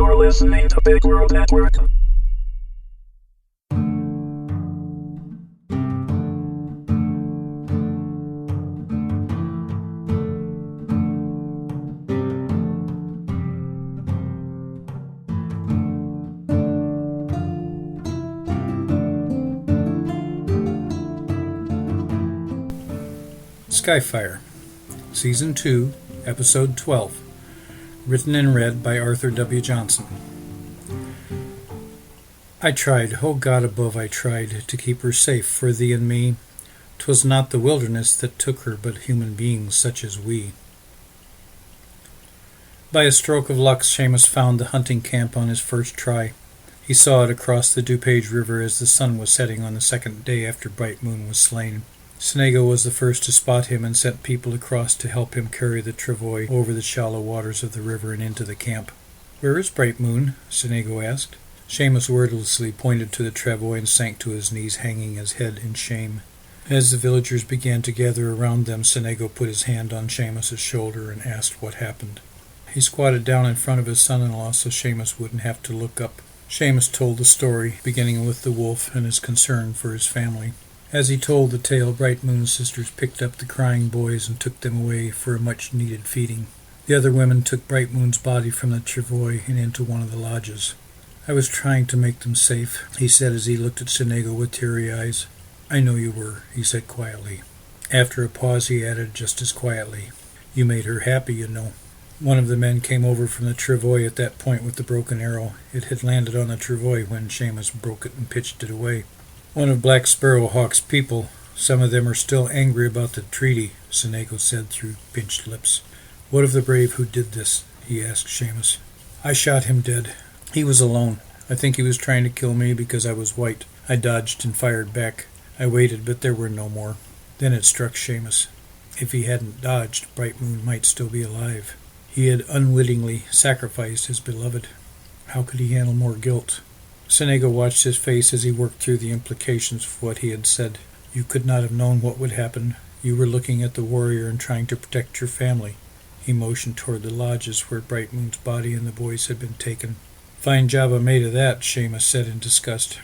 You're listening to Big World Network. Skyfire, Season 2, Episode 12, written and read by Arthur W. Johnson. I tried, oh God above, I tried to keep her safe for thee and me. 'Twas not the wilderness that took her, but human beings such as we. By a stroke of luck, Seamus found the hunting camp on his first try. He saw it across the DuPage River as the sun was setting on the second day after Bright Moon was slain. Senego was the first to spot him and sent people across to help him carry the travois over the shallow waters of the river and into the camp. "Where is Bright Moon?" Senego asked. Seamus wordlessly pointed to the travois and sank to his knees, hanging his head in shame. As the villagers began to gather around them, Senego put his hand on Seamus's shoulder and asked what happened. He squatted down in front of his son-in-law so Seamus wouldn't have to look up. Seamus told the story, beginning with the wolf and his concern for his family. As he told the tale, Bright Moon's sisters picked up the crying boys and took them away for a much-needed feeding. The other women took Bright Moon's body from the travois and into one of the lodges. "I was trying to make them safe," he said as he looked at Senego with teary eyes. "I know you were," he said quietly. After a pause he added just as quietly, "You made her happy, you know." One of the men came over from the travois at that point with the broken arrow. It had landed on the travois when Seamus broke it and pitched it away. "One of Black Sparrowhawk's people. Some of them are still angry about the treaty," Senego said through pinched lips. "What of the brave who did this?" he asked Seamus. "I shot him dead. He was alone. I think he was trying to kill me because I was white. I dodged and fired back. I waited, but there were no more." Then it struck Seamus. If he hadn't dodged, Bright Moon might still be alive. He had unwittingly sacrificed his beloved. How could he handle more guilt? Senego watched his face as he worked through the implications of what he had said. "You could not have known what would happen. You were looking at the warrior and trying to protect your family." He motioned toward the lodges where Bright Moon's body and the boys had been taken. "Fine job I made of that," Seamus said in disgust.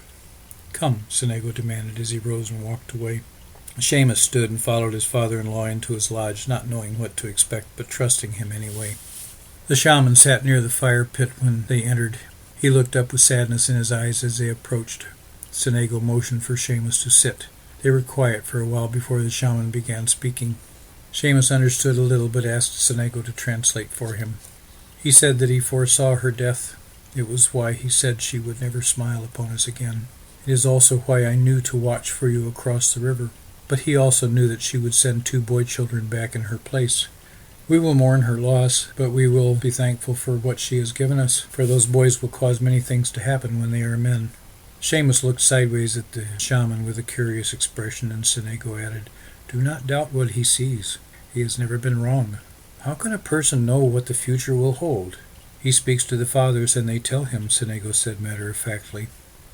"Come," Senego demanded as he rose and walked away. Seamus stood and followed his father-in-law into his lodge, not knowing what to expect, but trusting him anyway. The shaman sat near the fire pit when they entered. He looked up with sadness in his eyes as they approached. Senego motioned for Seamus to sit. They were quiet for a while before the shaman began speaking. Seamus understood a little but asked Senego to translate for him. He said that he foresaw her death. It was why he said she would never smile upon us again. It is also why I knew to watch for you across the river. But he also knew that she would send 2 boy children back in her place. We will mourn her loss, but we will be thankful for what she has given us, for those boys will cause many things to happen when they are men." Seamus looked sideways at the shaman with a curious expression, and Senego added, "Do not doubt what he sees. He has never been wrong. How can a person know what the future will hold?" "He speaks to the fathers and they tell him," Senego said matter-of-factly.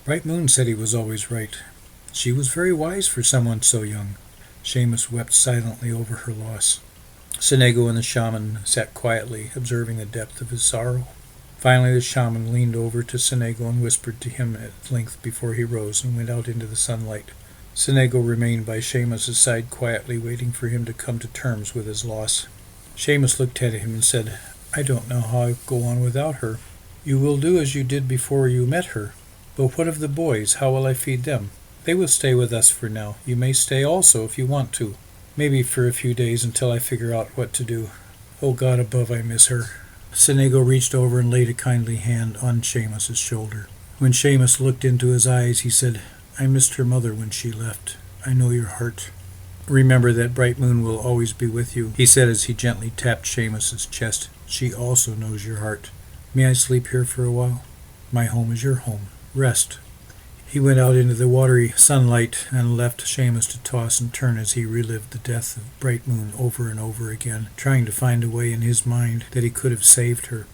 "Bright Moon said he was always right. She was very wise for someone so young." Seamus wept silently over her loss. Senego and the shaman sat quietly, observing the depth of his sorrow. Finally the shaman leaned over to Senego and whispered to him at length before he rose and went out into the sunlight. Senego remained by Seamus's side quietly, waiting for him to come to terms with his loss. Seamus looked at him and said, "I don't know how I'll go on without her." "You will do as you did before you met her. But what of the boys? How will I feed them?" "They will stay with us for now. You may stay also if you want to. Maybe for a few days until I figure out what to do. Oh God above, I miss her." Senego reached over and laid a kindly hand on Seamus's shoulder. When Seamus looked into his eyes, he said, "I missed her mother when she left. I know your heart. Remember that Bright Moon will always be with you," he said as he gently tapped Seamus's chest. "She also knows your heart. May I sleep here for a while? My home is your home. Rest." He went out into the watery sunlight and left Seamus to toss and turn as he relived the death of Bright Moon over and over again, trying to find a way in his mind that he could have saved her.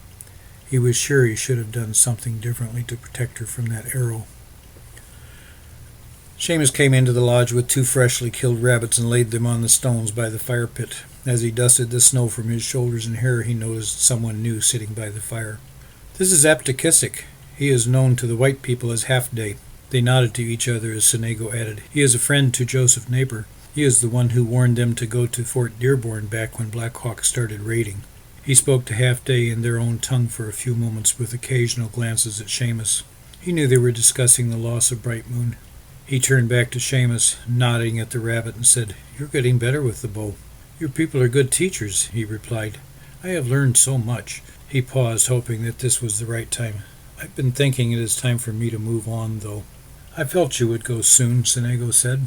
He was sure he should have done something differently to protect her from that arrow. Seamus came into the lodge with 2 freshly killed rabbits and laid them on the stones by the fire pit. As he dusted the snow from his shoulders and hair, he noticed someone new sitting by the fire. "This is Aptekisik. He is known to the white people as Half Day." They nodded to each other as Senego added, "He is a friend to Joseph Neighbor. He is the one who warned them to go to Fort Dearborn back when Black Hawk started raiding." He spoke to Half Day in their own tongue for a few moments with occasional glances at Seamus. He knew they were discussing the loss of Bright Moon. He turned back to Seamus, nodding at the rabbit, and said, "You're getting better with the bow." "Your people are good teachers," he replied. "I have learned so much." He paused, hoping that this was the right time. "I've been thinking it is time for me to move on, though." "I felt you would go soon," Senego said.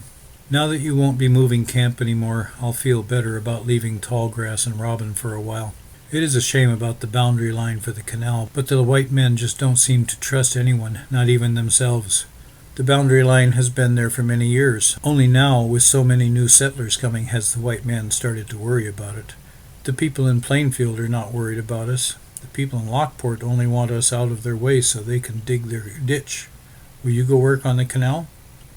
"Now that you won't be moving camp anymore, I'll feel better about leaving Tallgrass and Robin for a while. It is a shame about the boundary line for the canal, but the white men just don't seem to trust anyone, not even themselves. The boundary line has been there for many years. Only now, with so many new settlers coming, has the white man started to worry about it. The people in Plainfield are not worried about us. The people in Lockport only want us out of their way so they can dig their ditch. Will you go work on the canal?"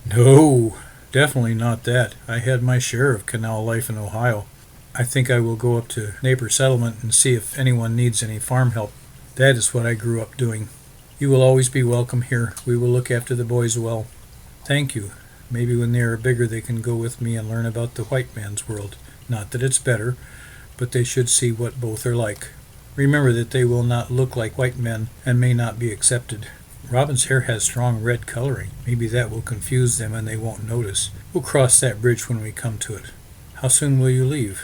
"No, definitely not that. I had my share of canal life in Ohio. I think I will go up to Neighbor Settlement and see if anyone needs any farm help. That is what I grew up doing. You will always be welcome here. We will look after the boys well." "Thank you. Maybe when they are bigger they can go with me and learn about the white man's world. Not that it's better, but they should see what both are like. Remember that they will not look like white men and may not be accepted. Robin's hair has strong red coloring. Maybe that will confuse them and they won't notice. We'll cross that bridge when we come to it. How soon will you leave?"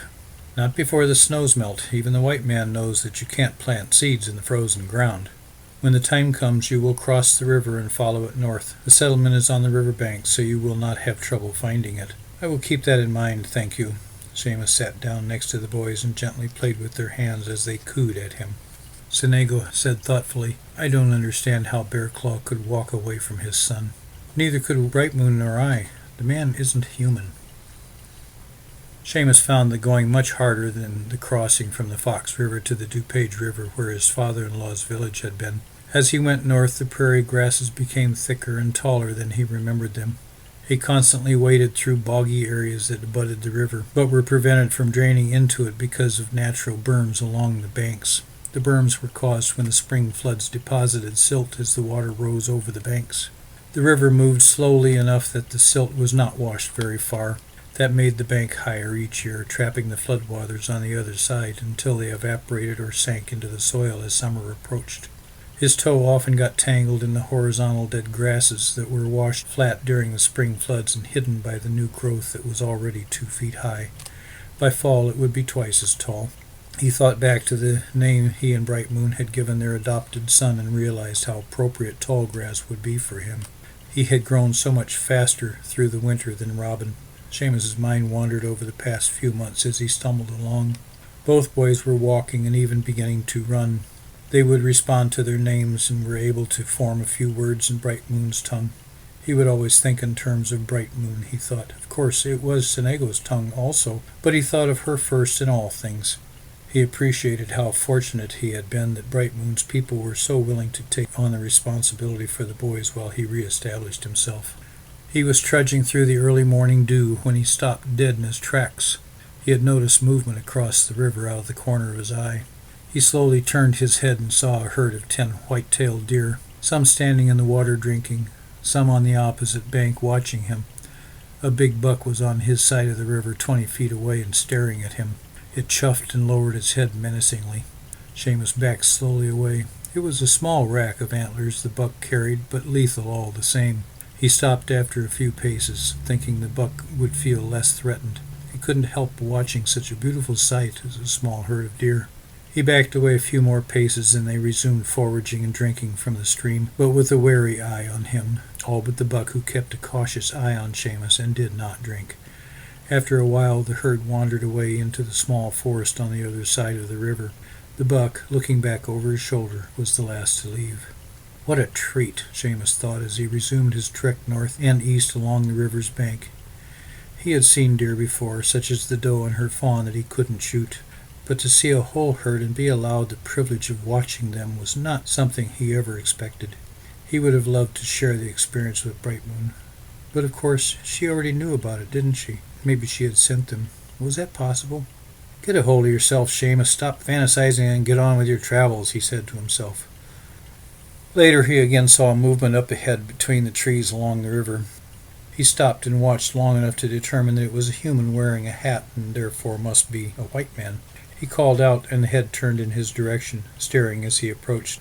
"Not before the snows melt. Even the white man knows that you can't plant seeds in the frozen ground. When the time comes, you will cross the river and follow it north. The settlement is on the river bank, so you will not have trouble finding it." "I will keep that in mind, thank you." Seamus sat down next to the boys and gently played with their hands as they cooed at him. Senego said thoughtfully, "I don't understand how Bear Claw could walk away from his son. Neither could Bright Moon nor I. The man isn't human." Seamus found the going much harder than the crossing from the Fox River to the DuPage River where his father-in-law's village had been. As he went north, the prairie grasses became thicker and taller than he remembered them. He constantly waded through boggy areas that abutted the river, but were prevented from draining into it because of natural berms along the banks. The berms were caused when the spring floods deposited silt as the water rose over the banks. The river moved slowly enough that the silt was not washed very far. That made the bank higher each year, trapping the floodwaters on the other side until they evaporated or sank into the soil as summer approached. His toe often got tangled in the horizontal dead grasses that were washed flat during the spring floods and hidden by the new growth that was already 2 feet high. By fall it would be twice as tall. He thought back to the name he and Bright Moon had given their adopted son and realized how appropriate tall grass would be for him. He had grown so much faster through the winter than Robin. Seamus's mind wandered over the past few months as he stumbled along. Both boys were walking and even beginning to run. They would respond to their names and were able to form a few words in Bright Moon's tongue. He would always think in terms of Bright Moon, he thought. Of course, it was Senego's tongue also, but he thought of her first in all things. He appreciated how fortunate he had been that Bright Moon's people were so willing to take on the responsibility for the boys while he reestablished himself. He was trudging through the early morning dew when he stopped dead in his tracks. He had noticed movement across the river out of the corner of his eye. He slowly turned his head and saw a herd of 10 white-tailed deer, some standing in the water drinking, some on the opposite bank watching him. A big buck was on his side of the river 20 feet away and staring at him. It chuffed and lowered its head menacingly. Seamus backed slowly away. It was a small rack of antlers the buck carried, but lethal all the same. He stopped after a few paces, thinking the buck would feel less threatened. He couldn't help watching such a beautiful sight as a small herd of deer. He backed away a few more paces and they resumed foraging and drinking from the stream, but with a wary eye on him, all but the buck who kept a cautious eye on Seamus and did not drink. After a while the herd wandered away into the small forest on the other side of the river. The buck, looking back over his shoulder, was the last to leave. What a treat, Seamus thought as he resumed his trek north and east along the river's bank. He had seen deer before, such as the doe and her fawn that he couldn't shoot, but to see a whole herd and be allowed the privilege of watching them was not something he ever expected. He would have loved to share the experience with Bright Moon. But of course, she already knew about it, didn't she? Maybe she had sent them. Was that possible? "Get a hold of yourself, Seamus. Stop fantasizing and get on with your travels," he said to himself. Later he again saw movement up ahead between the trees along the river. He stopped and watched long enough to determine that it was a human wearing a hat and therefore must be a white man. He called out and the head turned in his direction, staring as he approached.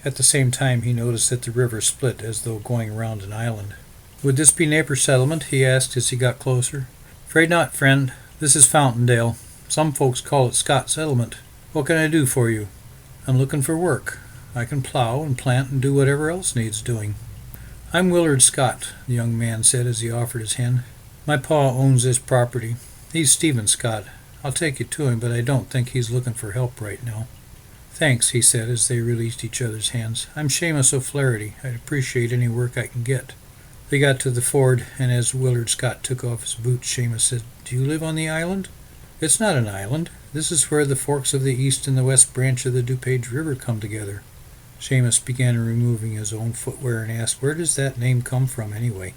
At the same time he noticed that the river split as though going around an island. "Would this be Napier Settlement?" he asked as he got closer. "Afraid not, friend. This is Fountaindale. Some folks call it Scott Settlement. What can I do for you?" "I'm looking for work. I can plow and plant and do whatever else needs doing." "I'm Willard Scott," the young man said as he offered his hand. "My pa owns this property. He's Stephen Scott. I'll take you to him, but I don't think he's looking for help right now." "Thanks," he said as they released each other's hands. "I'm Seamus O'Flaherty. I'd appreciate any work I can get." They got to the ford, and as Willard Scott took off his boots, Seamus said, "Do you live on the island?" "It's not an island. This is where the forks of the east and the west branch of the DuPage River come together." Seamus began removing his own footwear and asked, "Where does that name come from, anyway?"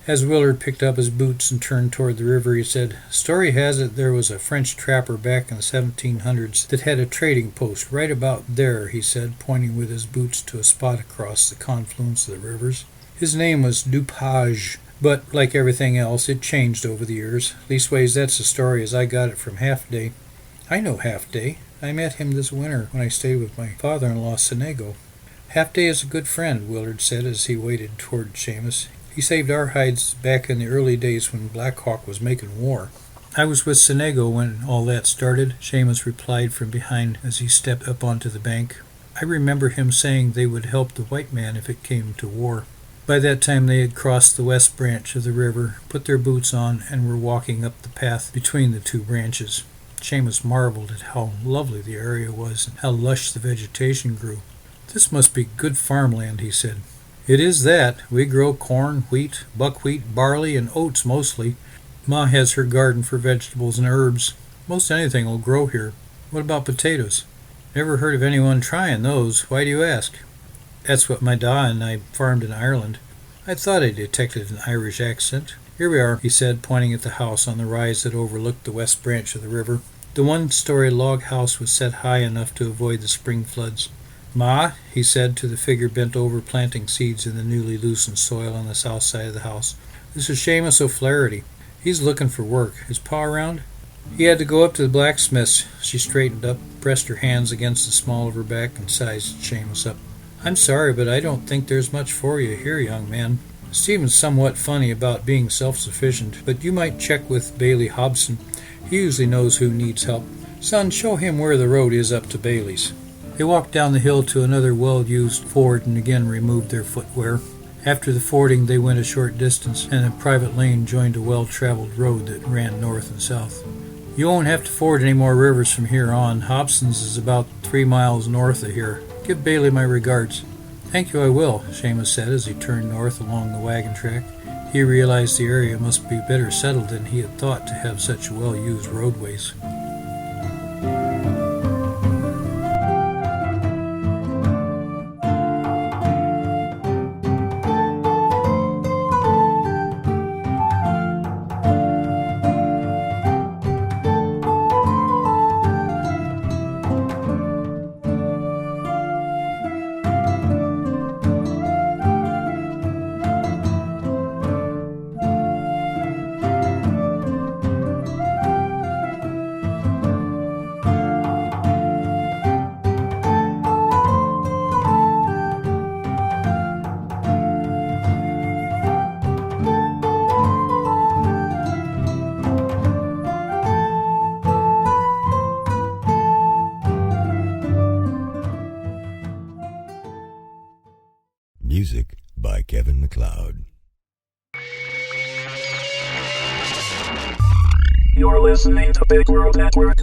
As Willard picked up his boots and turned toward the river, he said, "Story has it there was a French trapper back in the 1700s that had a trading post right about there," he said, pointing with his boots to a spot across the confluence of the rivers. "His name was DuPage, but, like everything else, it changed over the years. Leastways, that's the story as I got it from Half Day." "I know Half Day. I met him this winter when I stayed with my father-in-law, Senego." "Half Day is a good friend," Willard said as he waded toward Seamus. "He saved our hides back in the early days when Black Hawk was making war." "I was with Senego when all that started," Seamus replied from behind as he stepped up onto the bank. "I remember him saying they would help the white man if it came to war." By that time they had crossed the west branch of the river, put their boots on, and were walking up the path between the two branches. Seamus marveled at how lovely the area was and how lush the vegetation grew. "This must be good farmland," he said. "It is that. We grow corn, wheat, buckwheat, barley, and oats mostly. Ma has her garden for vegetables and herbs. Most anything will grow here. What about potatoes?" "Never heard of anyone trying those. Why do you ask?" "That's what my da and I farmed in Ireland." I thought I detected an Irish accent. "Here we are," he said, pointing at the house on the rise that overlooked the west branch of the river. The one-story log house was set high enough to avoid the spring floods. "Ma," he said to the figure bent over planting seeds in the newly loosened soil on the south side of the house, "this is Seamus O'Flaherty. He's looking for work. Is Pa around?" "He had to go up to the blacksmith's." She straightened up, pressed her hands against the small of her back, and sized Seamus up. "I'm sorry, but I don't think there's much for you here, young man. Stephen's somewhat funny about being self-sufficient, but you might check with Bailey Hobson. He usually knows who needs help. Son, show him where the road is up to Bailey's." They walked down the hill to another well-used ford and again removed their footwear. After the fording, they went a short distance, and a private lane joined a well-traveled road that ran north and south. "You won't have to ford any more rivers from here on. Hobson's is about 3 miles north of here. Give Bailey my regards." "Thank you, I will," Seamus said as he turned north along the wagon track. He realized the area must be better settled than he had thought to have such well-used roadways. Music by Kevin MacLeod. You're listening to Big World Network.